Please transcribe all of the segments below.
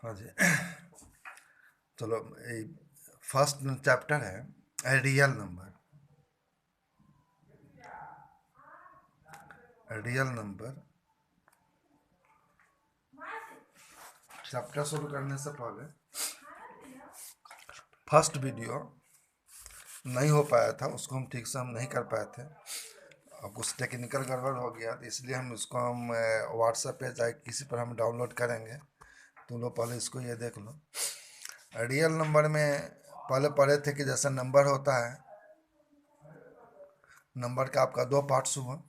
हाँ जी। चलो, first chapter है real number. Real number chapter शुरू करने से पहले फर्स्ट वीडियो नहीं हो पाया था, उसको हम ठीक से हम नहीं कर पाए थे। अब कुछ टेक्निकल गड़बड़ हो गया, तो इसलिए हम इसको हम व्हाट्सएप पे चाहे किसी पर हम डाउनलोड करेंगे। तुम लोग पहले इसको ये देख लो। रियल नंबर में पहले पढ़े थे कि जैसा नंबर होता है, नंबर का आपका दो पार्ट्स हुआ।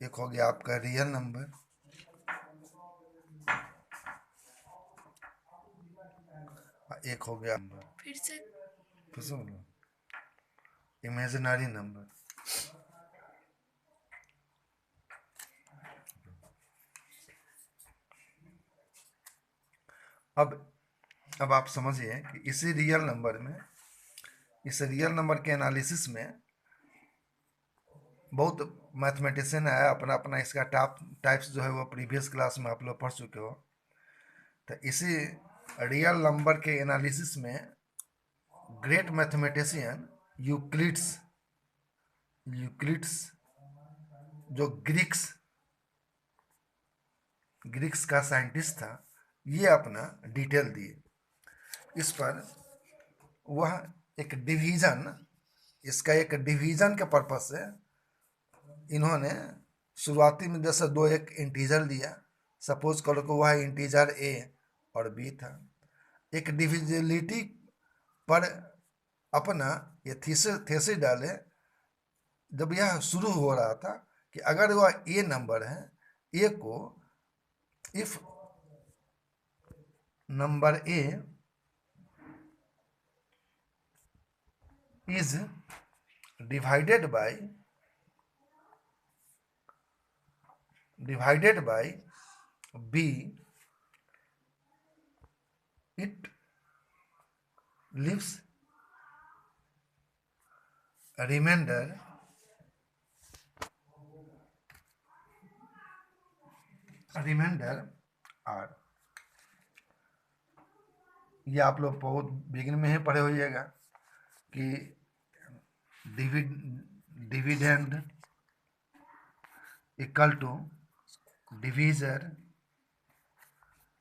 एक हो गया आपका रियल नंबर, एक हो गया फिर से बोलो, इमेजिनरी नंबर। अब आप समझिए कि इसी रियल नंबर में, इस रियल नंबर के एनालिसिस में बहुत मैथमेटिशियन है, अपना अपना इसका टाइप्स जो है वो प्रीवियस क्लास में आप लोग पढ़ चुके हो। तो इसी रियल नंबर के एनालिसिस में ग्रेट मैथमेटिशियन यूक्लिड्स, यूक्लिड्स जो ग्रीक्स का साइंटिस्ट था, ये अपना डिटेल दिए इस पर। वह एक डिवीजन, इसका एक डिवीजन के पर्पज से इन्होंने शुरुआती में जैसे दो एक इंटीजर लिया, सपोज करो कि वह इंटीजर ए और बी था। एक डिविजिबिलिटी पर अपना ये थेसिस डाले जब यह शुरू हो रहा था कि अगर वह ए नंबर है, ए को if number A is divided by b, it leaves a remainder r। ये आप लोग बहुत बिगिन में ही पढ़े होइएगा कि dividend equal to divisor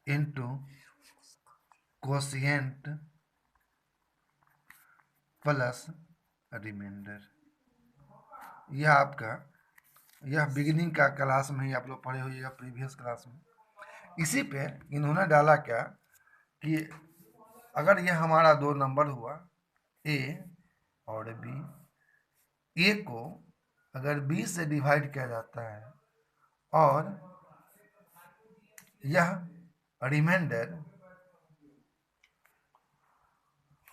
into quotient plus remainder. यह आपका, यह बिगिनिंग का क्लास में ही आप लोग पढ़े होइएगा, प्रीवियस क्लास में। इसी पे इन्होंने डाला क्या कि अगर यह हमारा दो नंबर हुआ ए और बी, ए को अगर बी से डिवाइड किया जाता है और यह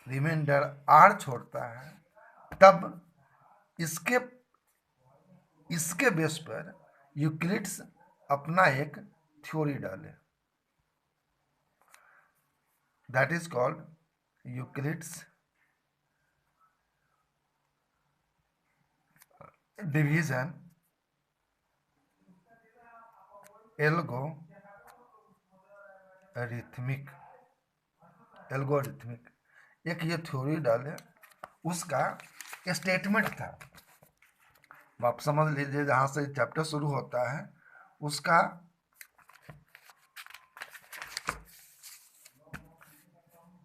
रिमाइंडर आर छोड़ता है, तब इसके बेस पर यूक्लिड्स अपना एक थ्योरी डाले, that is called Euclid's division algorithmic. एक ये थ्योरी डाले, उसका स्टेटमेंट था। आप समझ लीजिए जहां से चैप्टर शुरू होता है उसका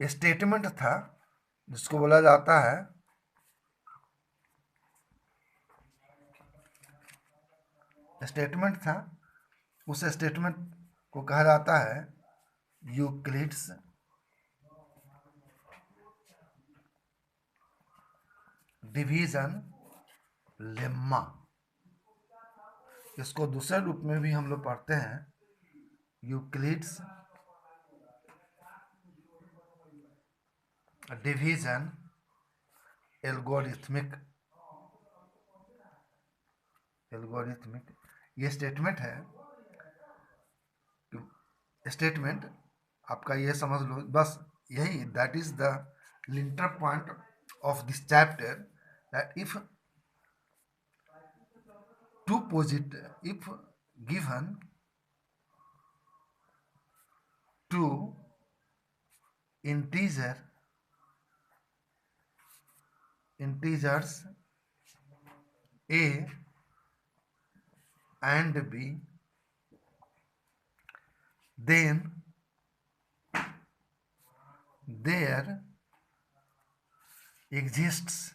स्टेटमेंट था, जिसको बोला जाता है स्टेटमेंट था। उस स्टेटमेंट को कहा जाता है यूक्लिड्स डिवीजन लेम्मा। इसको दूसरे रूप में भी हम लोग पढ़ते हैं यूक्लिड्स डिवीजन एल्गोरिथमिक। ये स्टेटमेंट है, स्टेटमेंट आपका ये समझ लो बस यही, that is the lintel point of this chapter, that if two positive, if given two integers a and b, then there exists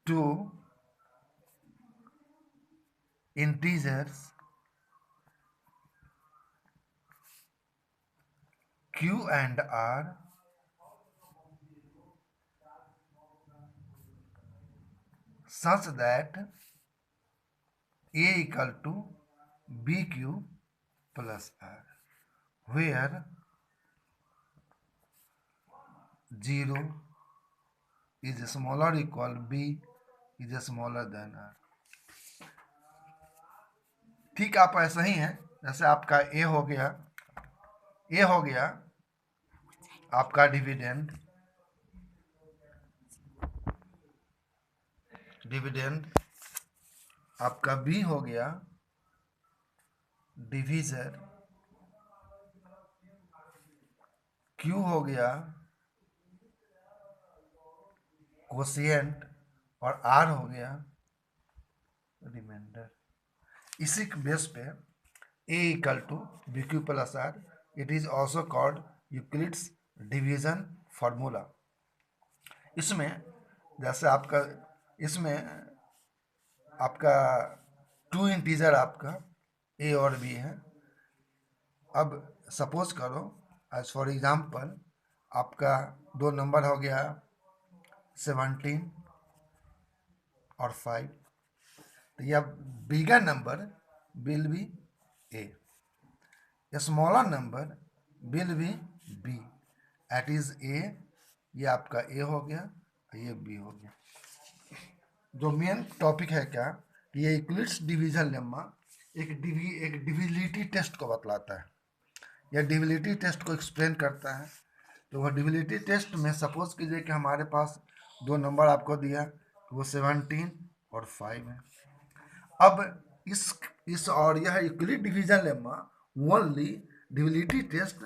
two integers q and r such that a equal to bq plus r, where 0 is smaller equal b is smaller than r। ठीक, आप ऐसा ही है, जैसे आपका ए हो गया आपका dividend आपका बी हो गया डिवीजर, क्यू हो गया कोशिएंट और आर हो गया रिमाइंडर। इसी बेस पे a equal to b q plus r, it is also called Euclid's division formula. इसमें जैसे आपका टू इंटीजर आपका a और b है। अब सपोज करो एज फॉर एग्जांपल आपका दो नंबर हो गया 17 और 5, तो यह bigger number will be a, smaller number will be b, eight is a, ये आपका a हो गया, ये b हो गया। जो मेन टॉपिक है क्या कि ये यूक्लिड्स डिवीजन लेम्मा एक डिविजिबिलिटी टेस्ट को बतलाता है, या डिविजिबिलिटी टेस्ट को एक्सप्लेन करता है। तो वह डिविजिबिलिटी टेस्ट में सपोज कीजिए कि हमारे पास दो नंबर आपको दिया, वो 17 और 5 है। अब इस और यह Euclid division lemma only divisibility test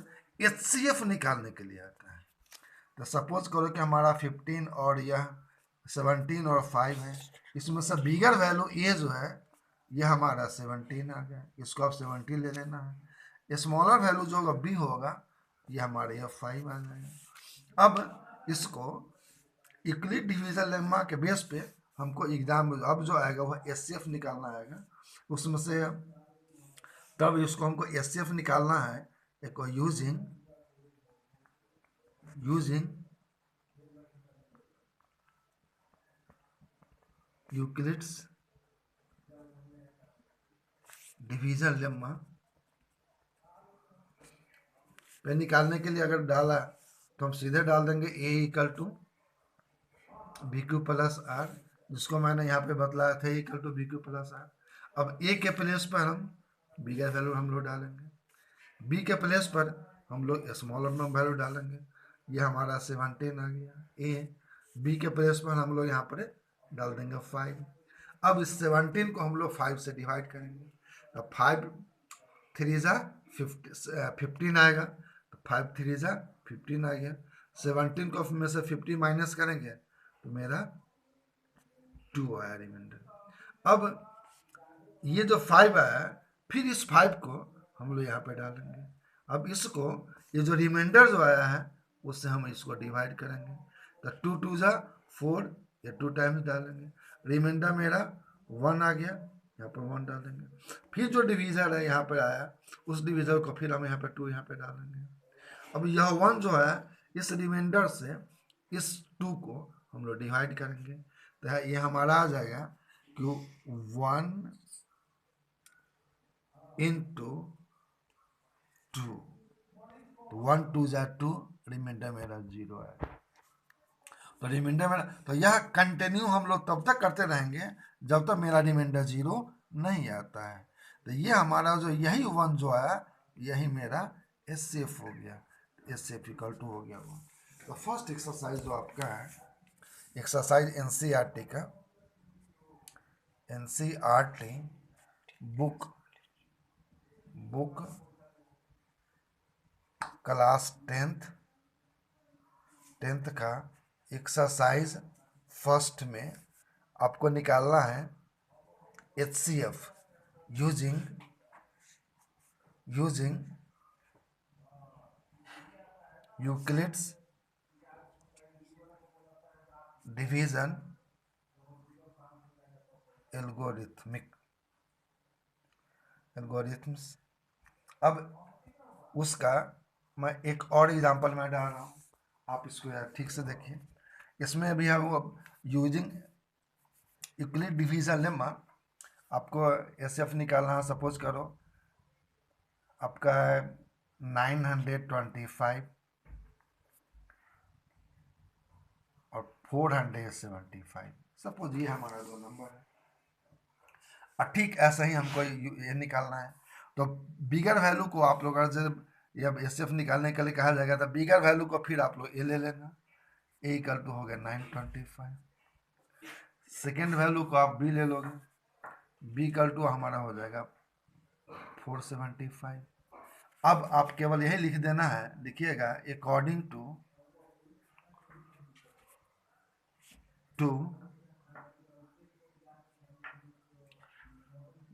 HCF निकालने के लिए आता है। तो सपोज करो कि हमारा 15 और यह 17 और 5 है, इसमें से बिगर वैल्यू ए जो है यह हमारा 17 आ गया, इसको आप 17 ले लेना है। स्मॉलर वैल्यू जो होगा बी होगा, यह हमारे यह 5 आ जाएगा। अब इसको यूक्लिड डिवीजन लेम्मा के बेस पे हमको एग्जाम में अब जो आएगा वह HCF निकालना आएगा। उसमें से तब इसको हमको HCF निकालना है एक यूजिंग यूक्लिड्स डिवीजन लेम्मा पे निकालने के लिए अगर डाला तो हम सीधे डाल देंगे a equal to b q plus r, जिसको मैंने यहाँ पे बतलाया था equal to b q plus r. अब a के प्लेस पर हम बिगर वैल्यू हम लोग डालेंगे, b के प्लेस पर हम लोग स्मॉलर वैल्यू डालेंगे, ये हमारा 17 आ गया a। b के प्लेस पर हम लोग यहाँ पर डाल देंगे 5। अब इस 17 को हम लोग 5 से डिवाइड करेंगे, तो 5 3 जा 15 आएगा, तो 5 3 जा 15 आ गया। 17 को में से 50 माइनस करेंगे तो मेरा 2 आया रिमाइंडर। अब ये जो 5 आया, फिर इस 5 को हम लोग यहाँ पे डालेंगे। अब इसको ये जो रिमाइंडर जो आया है उससे हम इसको डिवाइड करेंगे, तो 2 2 जा 4, ये 2 टाइम्स डालेंगे, रिमाइंडर मेरा 1 आ गया, यहाँ पर 1 डालेंगे। फिर जो डिवीजर है यहाँ पर आया, उस डिवीजर को फिर हम यहाँ पे 2 यहाँ पे डालेंगे। अब यह 1 जो है इस रिमाइंडर से इस 2 को हम लोग डिवाइड करेंगे, तो ये हमारा आ जाएगा कि 1 इंटू 2, तो 1 2 जा 2, रिमाइंडर मेरा 0 है। तो रिमाइंडर मेरा, तो यह कंटिन्यू हम लोग तब तक करते रहेंगे जब तक मेरा रिमाइंडर 0 नहीं आता है। तो ये हमारा जो यही 1 जो है यही मेरा HCF हो गया, HCF इक्वल टू हो गया वो। तो फर्स्ट एक्सरसाइज जो आपका है, एक्सरसाइज NCERT का, NCERT बुक क्लास 10th का एक्सरसाइज फर्स्ट में आपको निकालना है HCF using Euclid's division algorithms. अब उसका मैं एक और एग्जांपल में डाल रहा हूँ, आप इसको यार ठीक से देखिए। इसमें अभी हम यूजिंग यूक्लिड डिवीजन लेम्मा आपको SF निकालना है। सपोज करो आपका है 925 और 475, सपोज ये हमारा दो नंबर है। ठीक ऐसा ही हमको ये निकालना है। तो बिगर वैल्यू को आप लोग जब जब SF निकालने के लिए कहा जाएगा तो बिगर वैल्यू को फिर आप लोग ए ले लेना। ए इक्वल टू हो गया 925। सेकेंड वैल्यू को आप बी ले लोगे, बी इक्वल टू हमारा हो जाएगा 475। अब आप केवल यही लिख देना है, लिखिएगा according to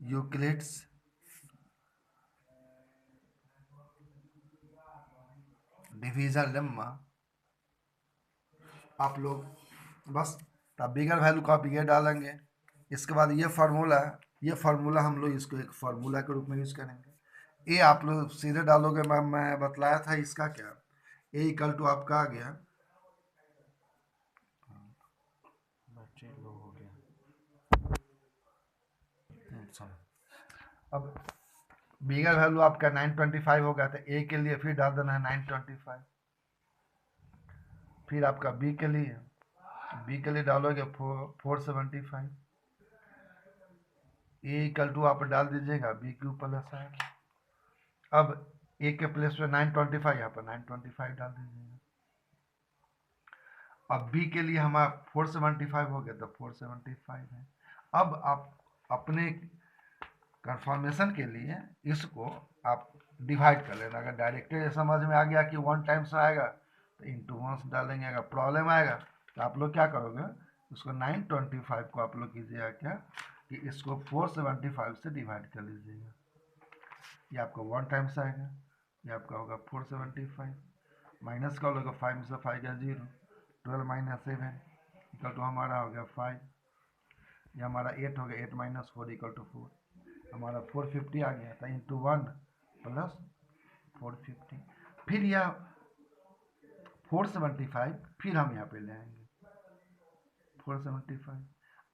Euclid's division lemma. आप लोग बस तब बिगर वैल्यू का बिगर डालेंगे। इसके बाद ये फार्मूला हम लोग इसको एक फार्मूला के रूप में यूज करेंगे। ए आप लोग सीधे डालोगे, मैं बतलाया था इसका क्या, ए इक्वल टू आपका आ गया, अब बिगर वैल्यू आपका 925 हो गया, तो ए के लिए फिर डाल देना है 925। फिर आपका बी के लिए डालोगे 475। ए इक्वल टू आप डाल दीजिएगा बी क्यू प्लस है। अब ए के प्लेस पे 925, यहाँ पर 925 डाल दीजिएगा। अब बी के लिए हमारा 475 हो गया, तो 475 है। अब आप अपने कंफर्मेशन के लिए इसको आप डिवाइड कर लेना। अगर डायरेक्टली समझ में आ गया कि 1 टाइम्स आएगा तो इंटू 1 डालेंगे। अगर प्रॉब्लम आएगा तो आप लोग क्या करोगे, उसको 925 को आप लोग कीजिएगा क्या कि इसको 475 से डिवाइड कर लीजिएगा। ये आपका 1 टाइम्स आएगा, ये आपका होगा 475। माइनस का होगा 5 में से 5 का 0, 12 माइनस 7 इक्वल टू हमारा हो गया 5। ये हमारा 8 हो गया, 8 माइनस 4 इक्वल टू 4, हमारा 450 आ गया था। इंटू 1 प्लस 450, फिर यह 475 फिर हम यहाँ पे ले आएंगे 475।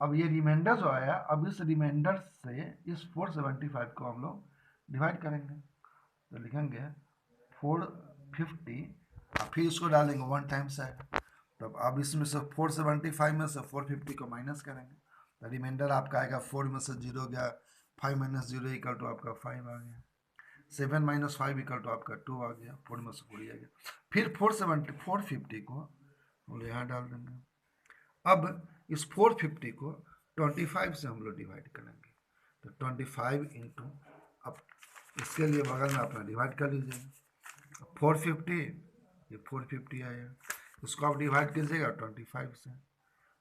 अब ये रिमाइंडर जो आया, अब इस रिमाइंडर से इस 475 को हम लोग डिवाइड करेंगे। तो लिखेंगे 450 और फिर इसको डालेंगे 1 टाइम्स आएगा। तो अब इसमें से 475 में से 450 को माइनस करेंगे, तो रिमाइंडर आपका आएगा 4 में से 0 गया, 5 माइनस 0 इक्वल टू आपका 5 आ गया, 7 माइनस 5 इक्वल टू आपका 2 आ गया, 4 में से 4 आ गया। फिर 450 को हम लोग यहाँ डाल देंगे। अब इस 450 को 25 से हम लोग डिवाइड करेंगे, तो 25 इंटू, अब इसके लिए बगल में अपना डिवाइड कर लीजिएगा। 450, ये 450 आया, इसको आप डिवाइड कीजिएगा 25 से,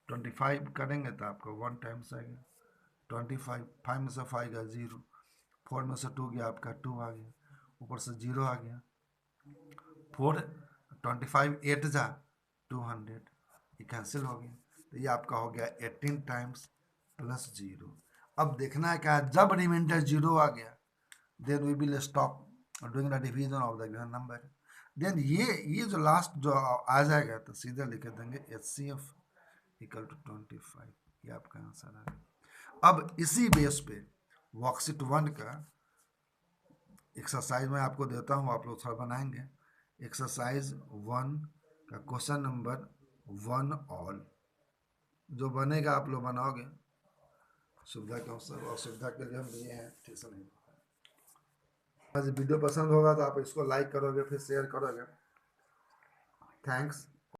25 करेंगे तो आपको 1 टाइम्स आएगा। 25, 5 में से 5 का 0, 4 में से 2 गया आपका 2 आ गया, ऊपर से 0 आ गया। 25 8 जा 200, ये कैंसिल हो गया, तो ये आपका हो गया 18 टाइम्स प्लस 0। अब देखना है क्या, जब रिमाइंडर 0 आ गया then we will stop doing the division of the given number. Then ये जो लास्ट जो आ जाएगा तो सीधे लिख देंगे HCF इक्वल टू 25। ये आपका आंसर है। अब इसी बेस पे वर्कशीट 1 का एक्सरसाइज मैं आपको देता हूँ, आप लोग थोड़ा बनाएंगे। एक्सरसाइज 1 का क्वेश्चन नंबर 1 ऑल जो बनेगा आप लोग बनाओगे। सुविधा के अवसर और सुविधा के लिए हम दिए हैं, ठीक से नहीं। आज वीडियो पसंद होगा तो आप इसको लाइक करोगे, फिर शेयर करोगे। थैंक्स।